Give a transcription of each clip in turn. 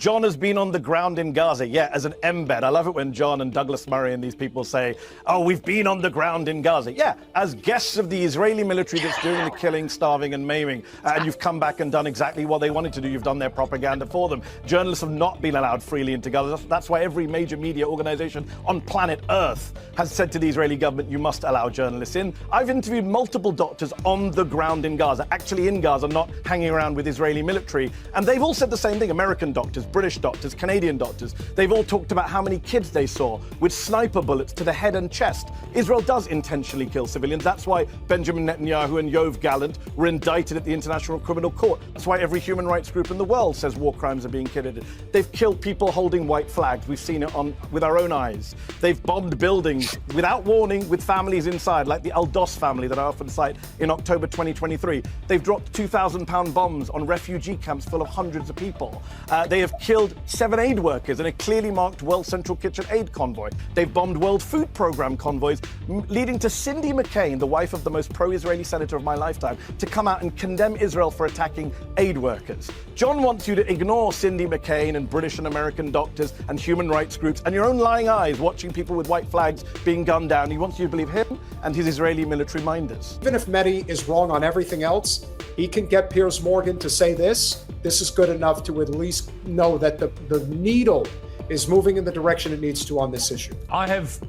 John has been on the ground in Gaza, yeah, as an embed. I love it when John and Douglas Murray and these people say, oh, we've been on the ground in Gaza. Yeah, as guests of the Israeli military that's doing the killing, starving and maiming. And you've come back and done exactly what they wanted to do. You've done their propaganda for them. Journalists have not been allowed freely into Gaza. That's why every major media organization on planet Earth has said to the Israeli government, you must allow journalists in. I've interviewed multiple doctors on the ground in Gaza, actually in Gaza, not hanging around with Israeli military. And they've all said the same thing. American doctors, British doctors, Canadian doctors. They've all talked about how many kids they saw with sniper bullets to the head and chest. Israel does intentionally kill civilians. That's why Benjamin Netanyahu and Yoav Gallant were indicted at the International Criminal Court. That's why every human rights group in the world says war crimes are being committed. They've killed people holding white flags. We've seen it with our own eyes. They've bombed buildings without warning with families inside, like the Al-Dos family that I often cite in October 2023. They've dropped 2,000-pound bombs on refugee camps full of hundreds of people. They have killed 7 aid workers in a clearly marked World Central Kitchen aid convoy. They've bombed World Food Programme convoys, leading to Cindy McCain, the wife of the most pro-Israeli senator of my lifetime, to come out and condemn Israel for attacking aid workers. John wants you to ignore Cindy McCain and British and American doctors and human rights groups and your own lying eyes watching people with white flags being gunned down. He wants you to believe him and his Israeli military minders. Even if Mehdi is wrong on everything else, he can get Piers Morgan to say this. This is good enough to at least know that the needle is moving in the direction it needs to on this issue. I have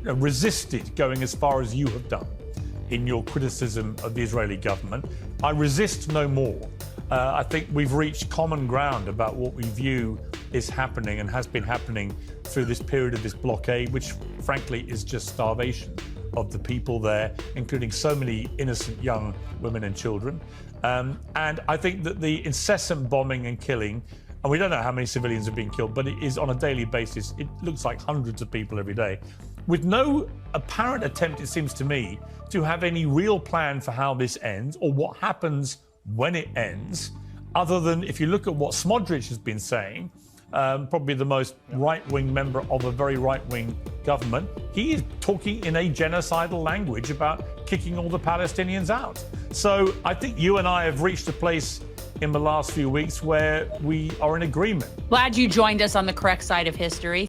resisted going as far as you have done in your criticism of the Israeli government. I resist no more. I think we've reached common ground about what we view is happening and has been happening through this period of this blockade, which frankly is just starvation of the people there, including so many innocent young women and children. And I think that the incessant bombing and killing, and we don't know how many civilians are being killed, but it is on a daily basis. It looks like hundreds of people every day, with no apparent attempt, it seems to me, to have any real plan for how this ends or what happens when it ends, other than if you look at what Smodrich has been saying, probably the most right-wing member of a very right-wing government, he is talking in a genocidal language about kicking all the Palestinians out. So I think you and I have reached a place in the last few weeks where we are in agreement. Glad you joined us on the correct side of history.